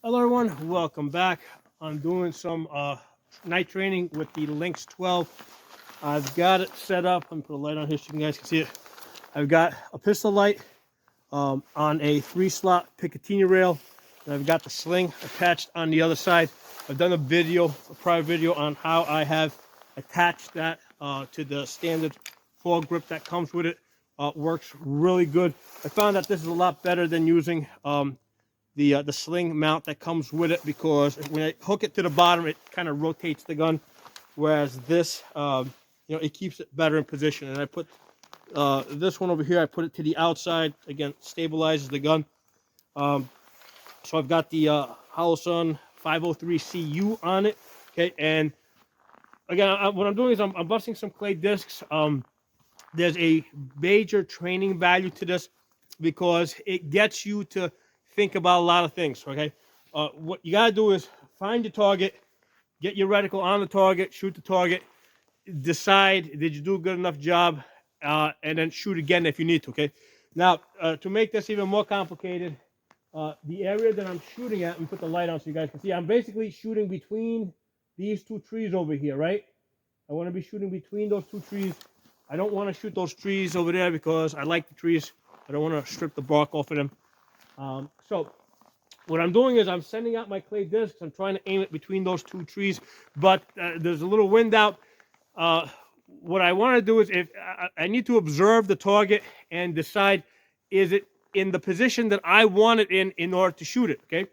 Hello everyone, welcome back. I'm doing some night training with the Lynx 12. I've got it set up. Let me put a light on here so you guys can see it. I've got a pistol light on a 3-slot Picatinny rail, and I've got the sling attached on the other side. I've done a prior video on how I have attached that to the standard foregrip that comes with it. Works really good. I found that this is a lot better than using the sling mount that comes with it, because when I hook it to the bottom, it kind of rotates the gun, whereas this, it keeps it better in position. And I put this one over here, I put it to the outside, again, stabilizes the gun. So I've got the Holosun 503CU on it, okay, and again, what I'm doing is I'm busting some clay discs. There's a major training value to this because it gets you to think about a lot of things, okay? What you got to do is find your target, get your reticle on the target, shoot the target, decide, did you do a good enough job, and then shoot again if you need to, okay? Now, to make this even more complicated, the area that I'm shooting at, and put the light on so you guys can see, I'm basically shooting between these two trees over here, right? I want to be shooting between those two trees. I don't want to shoot those trees over there because I like the trees. I don't want to strip the bark off of them. So what I'm doing is I'm sending out my clay discs. I'm trying to aim it between those two trees, but there's a little wind out. What I want to do is, if I need to observe the target and decide, is it in the position that I want it in order to shoot it, okay?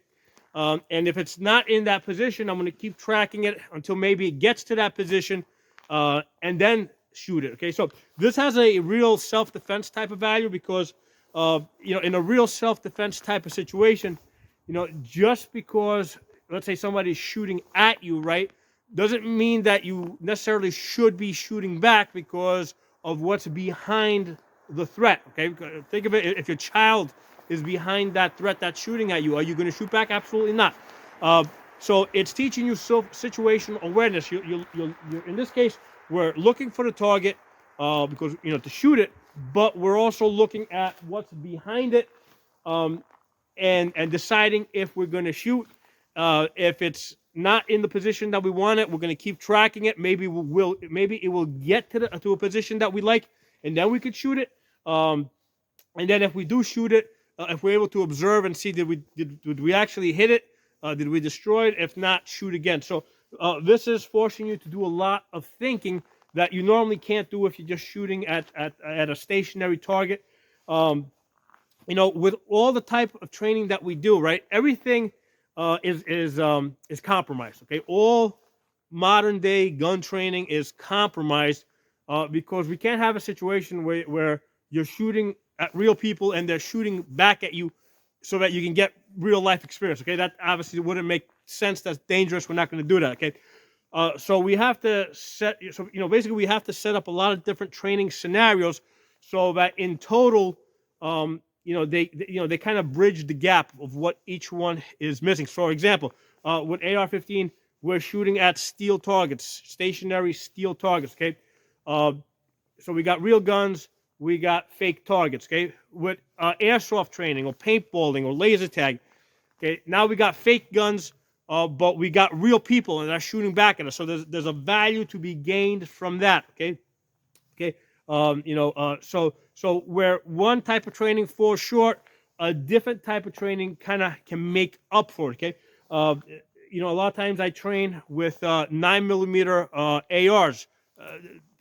And if it's not in that position, I'm going to keep tracking it until maybe it gets to that position, and then shoot it, okay? So this has a real self-defense type of value because, in a real self-defense type of situation, just because, let's say, somebody's shooting at you, right, doesn't mean that you necessarily should be shooting back because of what's behind the threat, okay? Think of it, if your child is behind that threat that's shooting at you, are you going to shoot back? Absolutely not. So it's teaching you situational awareness. You're in this case, we're looking for the target because, to shoot it, but we're also looking at what's behind it, and deciding if we're going to shoot. If it's not in the position that we want it, we're going to keep tracking it. Maybe it will get to a position that we like, and then we could shoot it. And then if we do shoot it, if we're able to observe and see, did we actually hit it? Did we destroy it? If not, shoot again. So this is forcing you to do a lot of thinking that you normally can't do if you're just shooting at a stationary target. With all the type of training that we do, right? Everything is compromised. Okay, all modern day gun training is compromised because we can't have a situation where you're shooting at real people and they're shooting back at you so that you can get real life experience. Okay, that obviously wouldn't make sense. That's dangerous. We're not going to do that. Okay. So we have to basically we have to set up a lot of different training scenarios so that in total, they kind of bridge the gap of what each one is missing. So, for example, with AR-15, we're shooting at steel targets, stationary steel targets. Okay, so we got real guns, we got fake targets. Okay, with airsoft training or paintballing or laser tag. Okay, now we got fake guns. But we got real people and they're shooting back at us. So there's a value to be gained from that. Okay. So where one type of training falls short, a different type of training kind of can make up for it. Okay. A lot of times I train with 9mm ARs.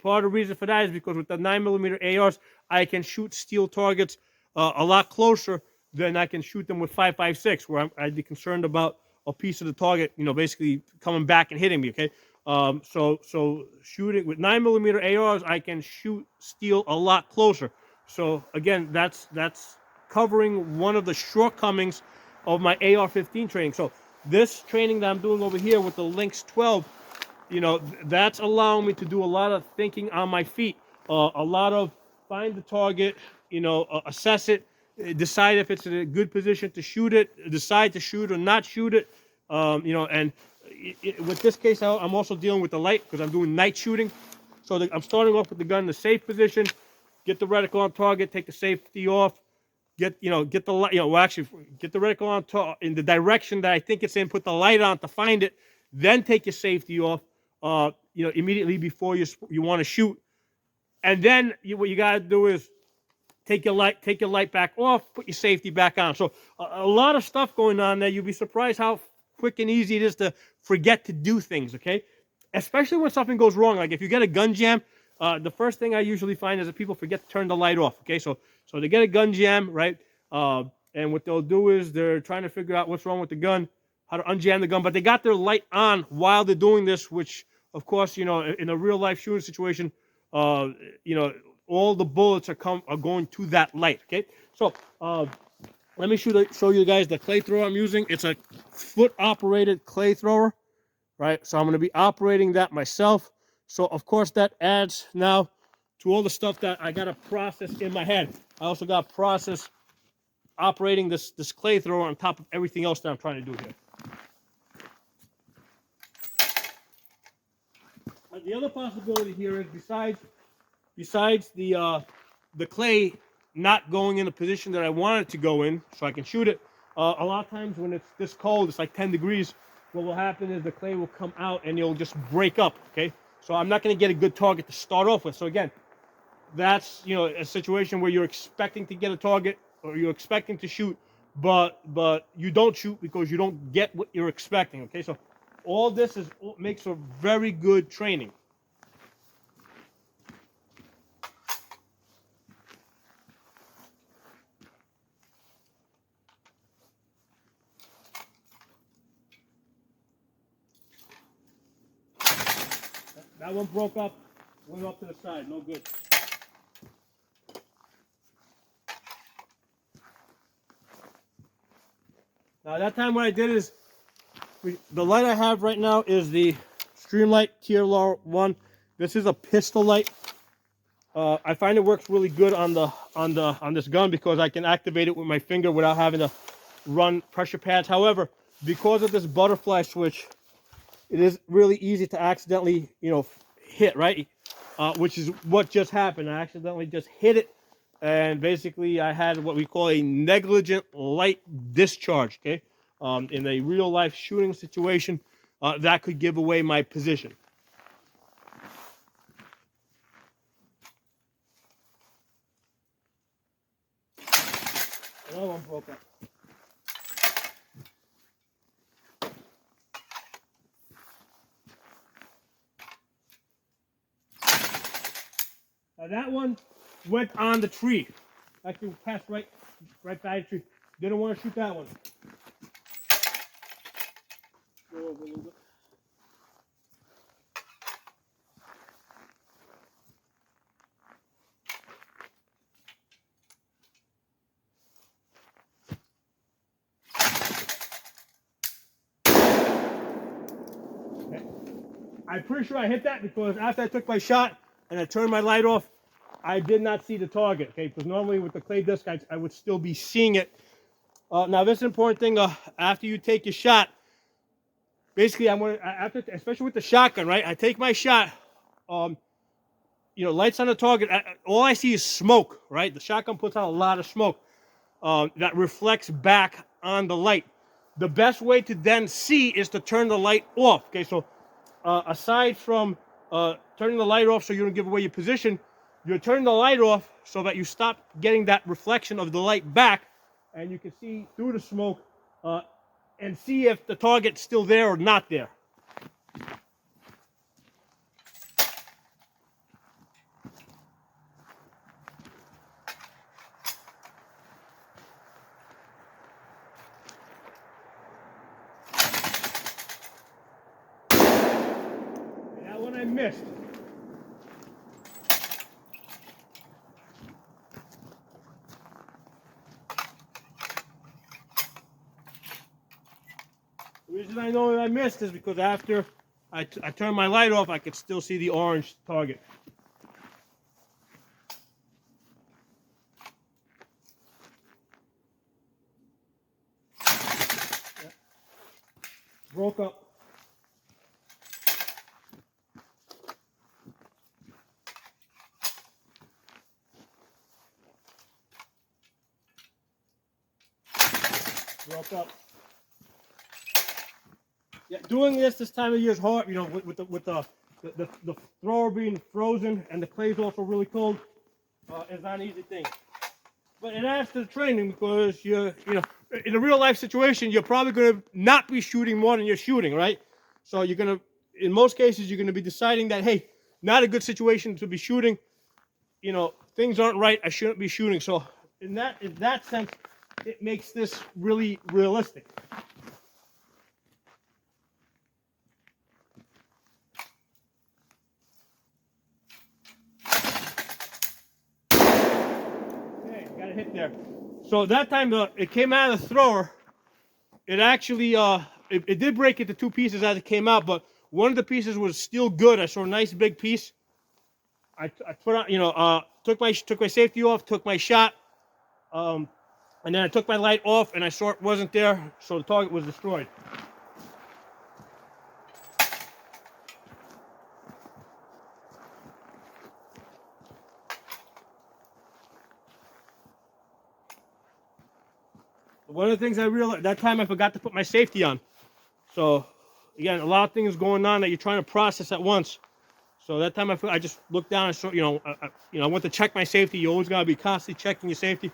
Part of the reason for that is because with the 9mm ARs, I can shoot steel targets a lot closer than I can shoot them with 5.56, where I'd be concerned about a piece of the target, basically coming back and hitting me. Okay, so shooting with 9mm ARs, I can shoot steel a lot closer. So again, that's covering one of the shortcomings of my AR-15 training. So this training that I'm doing over here with the Lynx 12, that's allowing me to do a lot of thinking on my feet, a lot of find the target, assess it, decide if it's in a good position to shoot it, decide to shoot or not shoot it. And with this case, I'm also dealing with the light because I'm doing night shooting. So I'm starting off with the gun in the safe position, get the reticle on target, take the safety off, get the light, well, actually get the reticle on top in the direction that I think it's in, put the light on to find it, then take your safety off, immediately before you want to shoot. And then what you got to do is take your light back off, put your safety back on. So a lot of stuff going on there. You'll be surprised how quick and easy it is to forget to do things, okay? Especially when something goes wrong. Like if you get a gun jam, the first thing I usually find is that people forget to turn the light off, okay? So they get a gun jam, right? And what they'll do is they're trying to figure out what's wrong with the gun, how to unjam the gun, but they got their light on while they're doing this, which, of course, in a real-life shooting situation, all the bullets are going to that light, okay? So let me show you guys the clay thrower I'm using. It's a foot-operated clay thrower, right? So I'm going to be operating that myself. So, of course, that adds now to all the stuff that I got to process in my head. I also got to process operating this clay thrower on top of everything else that I'm trying to do here. The other possibility here is besides the clay not going in the position that I want it to go in so I can shoot it, a lot of times when it's this cold, it's like 10 degrees, what will happen is the clay will come out and it'll just break up, okay? So I'm not going to get a good target to start off with. So again, that's a situation where you're expecting to get a target or you're expecting to shoot, but you don't shoot because you don't get what you're expecting, okay? So all this makes for very good training. That one broke up, went up to the side, no good. Now that time what I did is, the light I have right now is the Streamlight TLR1. This is a pistol light. I find it works really good on this gun because I can activate it with my finger without having to run pressure pads. However, because of this butterfly switch, it is really easy to accidentally, hit, right? Which is what just happened. I accidentally just hit it, and basically I had what we call a negligent light discharge, okay? In a real-life shooting situation, that could give away my position. Another one broke up. Now that one went on the tree. Actually passed right by the tree. Didn't want to shoot that one. Go over a little bit. Okay. I'm pretty sure I hit that because after I took my shot and I turned my light off, I did not see the target, okay? Because normally with the clay disc, I would still be seeing it. Now, this is an important thing. After you take your shot, basically, especially with the shotgun, right? I take my shot, lights on the target. All I see is smoke, right? The shotgun puts out a lot of smoke that reflects back on the light. The best way to then see is to turn the light off, okay? So aside from turning the light off so you don't give away your position, you turn the light off so that you stop getting that reflection of the light back, and you can see through the smoke and see if the target's still there or not there. And that one I missed. The reason I know that I missed is because after I turned my light off, I could still see the orange target. Yeah. Broke up. Broke up. Yeah, doing this time of year is hard. You know, with the thrower being frozen and the clay's also really cold. It's not an easy thing. But it adds to the training because you know, in a real life situation, you're probably going to not be shooting more than you're shooting, right? So you're going to, in most cases, you're going to be deciding that, hey, not a good situation to be shooting. You know, things aren't right. I shouldn't be shooting. So in that sense, it makes this really realistic. Okay, got a hit there. So that time it came out of the thrower. It actually it did break into two pieces as it came out, but one of the pieces was still good. I saw a nice big piece. I put on, you know, took my safety off, took my shot, and then I took my light off, and I saw it wasn't there, so the target was destroyed. One of the things I realized that time, I forgot to put my safety on. So again, a lot of things going on that you're trying to process at once. So that time I just looked down and saw, you know, I went to check my safety. You always gotta be constantly checking your safety.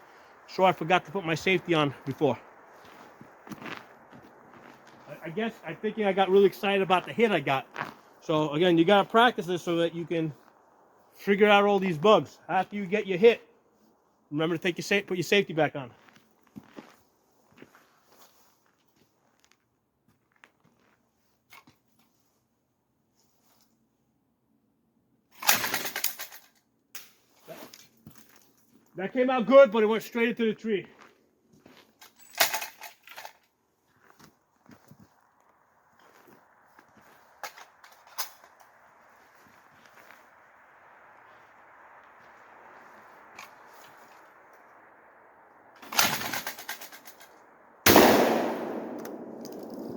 So I forgot to put my safety on before. I guess I'm thinking I got really excited about the hit I got. So again, you gotta practice this so that you can figure out all these bugs. After you get your hit, remember to put your safety back on. That came out good, but it went straight into the tree.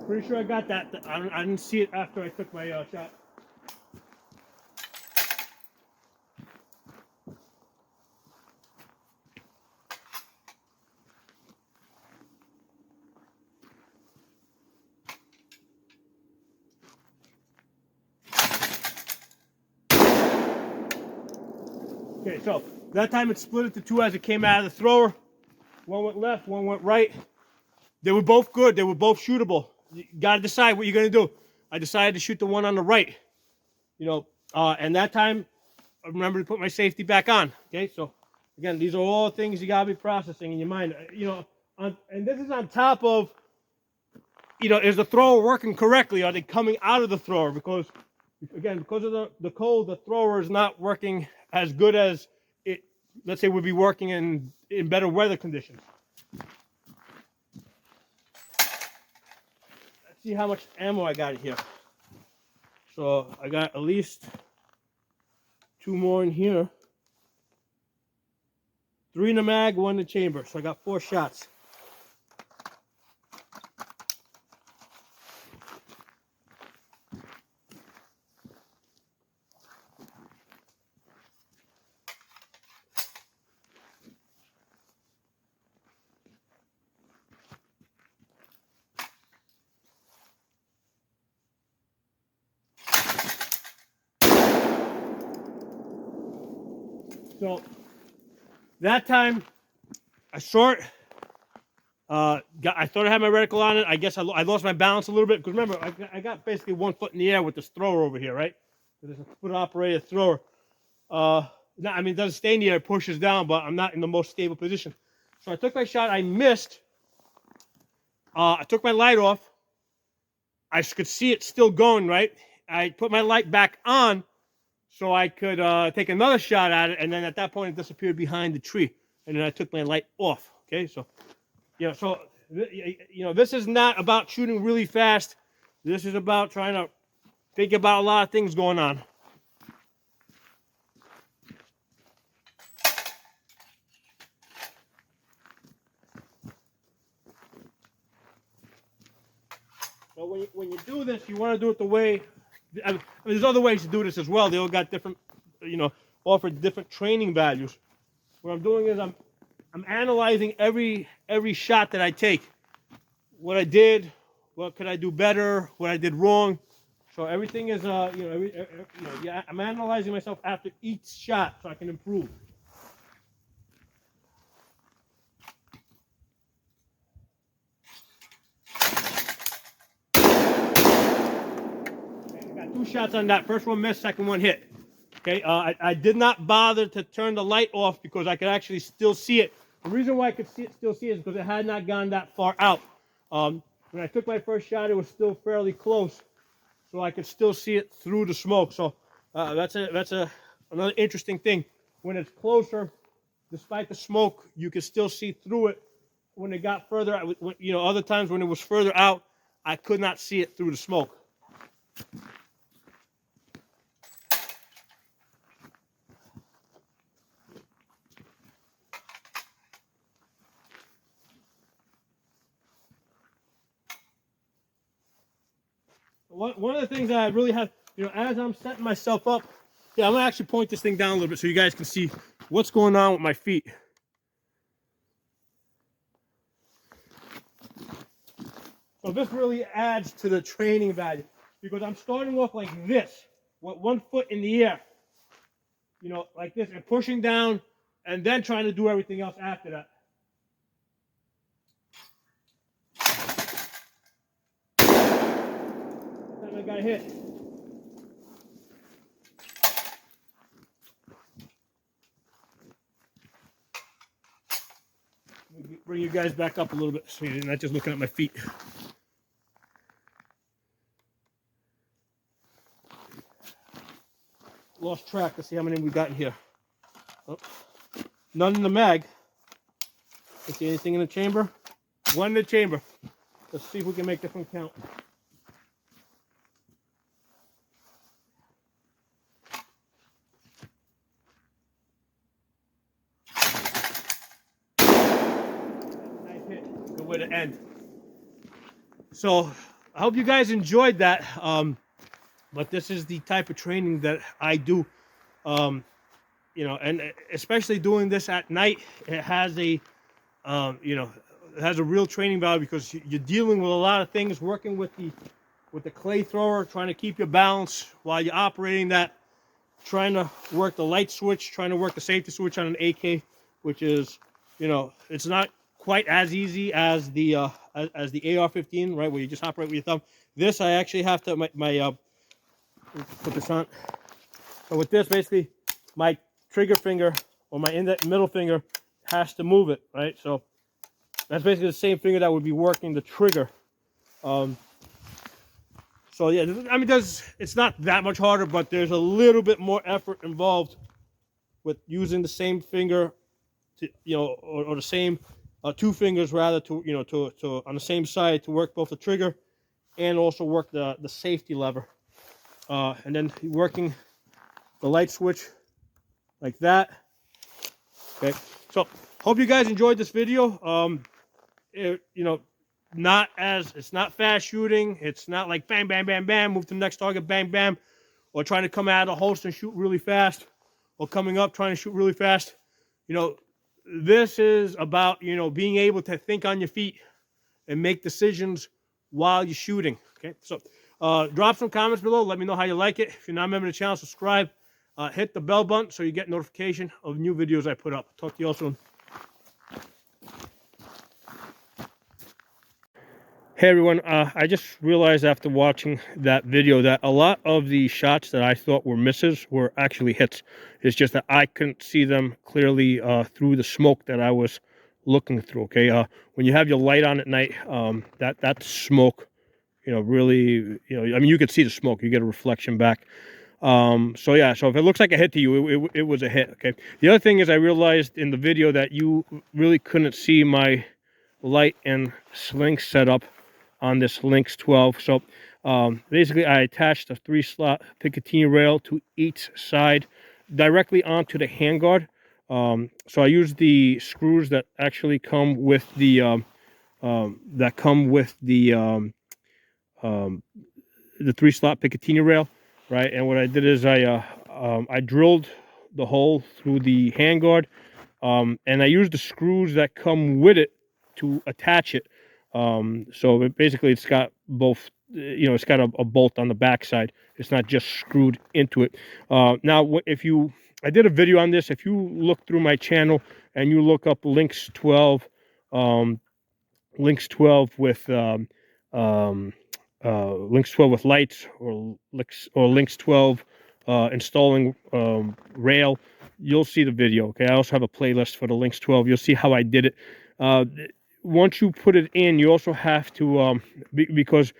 Pretty sure I got that. I didn't see it after I took my shot. Okay, so that time it split into two as it came out of the thrower. One went left, one went right. They were both good. They were both shootable. You got to decide what you're going to do. I decided to shoot the one on the right. You know, and that time I remember to put my safety back on. Okay, so again, these are all things you got to be processing in your mind. You know, and this is on top of, you know, is the thrower working correctly? Are they coming out of the thrower? Because, again, because of the cold, the thrower is not working as good as it, let's say, would be working in better weather conditions. Let's see how much ammo I got here. So I got at least 2 more in here. 3 in the mag, 1 in the chamber. So I got 4 shots. So that time I saw it. I thought I had my reticle on it. I guess I lost my balance a little bit because remember I got basically 1 foot in the air with this thrower over here, right? There's a foot operated thrower. I mean, it doesn't stay in the air; it pushes down, but I'm not in the most stable position. So I took my shot. I missed. I took my light off. I could see it still going, right? I put my light back on so I could take another shot at it, and then at that point it disappeared behind the tree, and then I took my light off. Okay, so yeah, so you know, this is not about shooting really fast. This is about trying to think about a lot of things going on. So when you do this, you want to do it the way. I mean, there's other ways to do this as well. They all got different, you know, offer different training values. What I'm doing is I'm analyzing every shot that I take. what I did, what could I do better, what I did wrong. So everything is, yeah, I'm analyzing myself after each shot so I can improve. Okay, I got 2 shots on that. First one missed, second one hit. Okay, I did not bother to turn the light off because I could actually still see it. The reason why I could still see it is because it had not gone that far out. When I took my first shot, it was still fairly close, so I could still see it through the smoke. So that's another interesting thing. When it's closer, despite the smoke, you can still see through it. When it got further out, other times when it was further out, I could not see it through the smoke. One of the things that I really have, as I'm setting myself up, yeah, I'm gonna actually point this thing down a little bit so you guys can see what's going on with my feet. So this really adds to the training value because I'm starting off like this, with 1 foot in the air, like this, and pushing down, and then trying to do everything else after that. Time I got hit. Bring you guys back up a little bit so you're not just looking at my feet. Lost track. Let's see how many we got in here. Oh, none in the mag. Let's see anything in the chamber. 1 in the chamber. Let's see if we can make this one count. Nice hit. Good way to end. So I hope you guys enjoyed that. But this is the type of training that I do. And especially doing this at night, it has a, it has a real training value because you're dealing with a lot of things, working with the clay thrower, trying to keep your balance while you're operating that, trying to work the light switch, trying to work the safety switch on an AK, which is, it's not quite as easy as the AR-15, right, where you just operate with your thumb. This I actually have to put this on. So with this, basically, my trigger finger or my middle finger has to move it, right? So that's basically the same finger that would be working the trigger. So yeah, I mean, it's not that much harder, but there's a little bit more effort involved with using the same finger, or the same 2 fingers rather, to on the same side to work both the trigger and also work the safety lever, and then working the light switch like that. Okay, so hope you guys enjoyed this video. It's not fast shooting. It's not like bam, bam, bam, bam, move to the next target, bang, bam, or trying to come out of the holster and shoot really fast, or coming up trying to shoot really fast. This is about, being able to think on your feet and make decisions while you're shooting. Okay, so drop some comments below. Let me know how you like it. If you're not a member of the channel, subscribe. Hit the bell button so you get notification of new videos I put up. Talk to you all soon. Hey everyone, I just realized after watching that video that a lot of the shots that I thought were misses were actually hits. It's just that I couldn't see them clearly through the smoke that I was looking through. Okay, when you have your light on at night, that smoke, really, I mean, you could see the smoke. You get a reflection back. So yeah, so if it looks like a hit to you, it was a hit. Okay. The other thing is I realized in the video that you really couldn't see my light and sling setup on this Lynx 12. So basically I attached a 3-slot Picatinny rail to each side directly onto the handguard. So I used the screws that actually come with the 3-slot Picatinny rail, right? And what I did is I drilled the hole through the handguard, and I used the screws that come with it to attach it. So basically it's got both, it's got a bolt on the backside. It's not just screwed into it. Now, I did a video on this. If you look through my channel and you look up Lynx 12, Lynx 12 with Lynx 12 with lights, or Lynx 12 installing rail, you'll see the video. Okay, I also have a playlist for the Lynx 12. You'll see how I did it. Once you put it in, you also have to because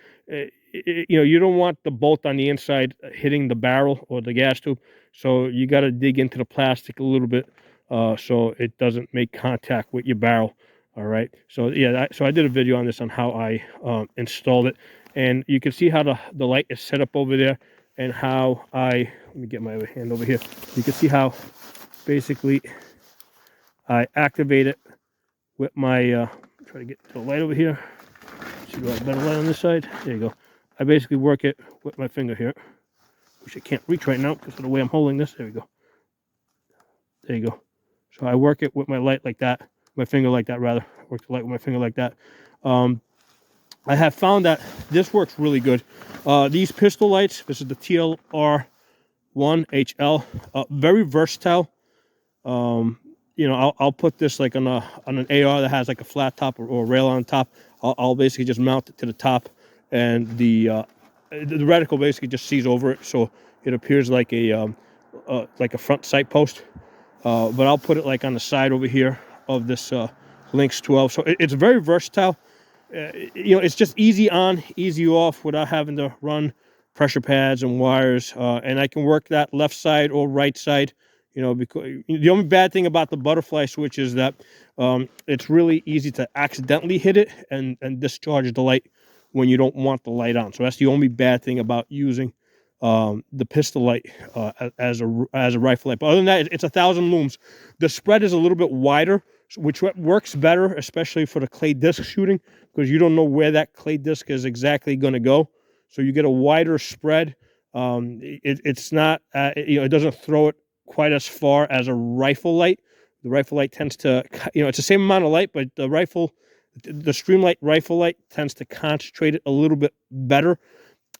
you don't want the bolt on the inside hitting the barrel or the gas tube, so you got to dig into the plastic a little bit so it doesn't make contact with your barrel. All right, so yeah, so I did a video on this on how I installed it, and you can see how the light is set up over there, and how let me get my other hand over here. You can see how basically I activate it with my try to get the light over here. See, do I have better light on this side? There you go. I basically work it with my finger here, which I can't reach right now because of the way I'm holding this. There we go. There you go. So I work it with my light like that. My finger like that, rather. Work the light with my finger like that. I have found that this works really good. These pistol lights, this is the TLR1HL, very versatile. I'll put this like on an AR that has like a flat top or a rail on top. I'll basically just mount it to the top, and the reticle basically just sees over it, so it appears like a front sight post. But I'll put it like on the side over here of this Lynx 12. So it's very versatile. It's just easy on, easy off without having to run pressure pads and wires. And I can work that left side or right side. Because the only bad thing about the butterfly switch is that it's really easy to accidentally hit it and discharge the light when you don't want the light on. So that's the only bad thing about using the pistol light as a rifle light. But other than that, it's 1,000 looms. The spread is a little bit wider, which works better, especially for the clay disc shooting, because you don't know where that clay disc is exactly going to go. So you get a wider spread. It's not, it doesn't throw it quite as far as a rifle light. The rifle light tends to, it's the same amount of light, but the Streamlight rifle light tends to concentrate it a little bit better.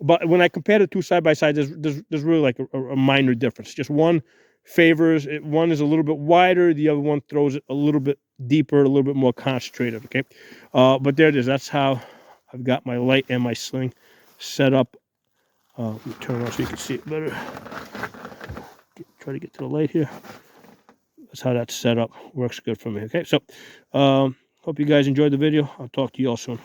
But when I compare the two side by side, there's really like a minor difference. Just one favors it, one is a little bit wider, the other one throws it a little bit deeper, a little bit more concentrated. Okay, but there it is. That's how I've got my light and my sling set up. Let me turn it on so you can see it better. Try to get to the light here. That's how that's set up. Works good for me. Okay, so hope you guys enjoyed the video. I'll talk to you all soon.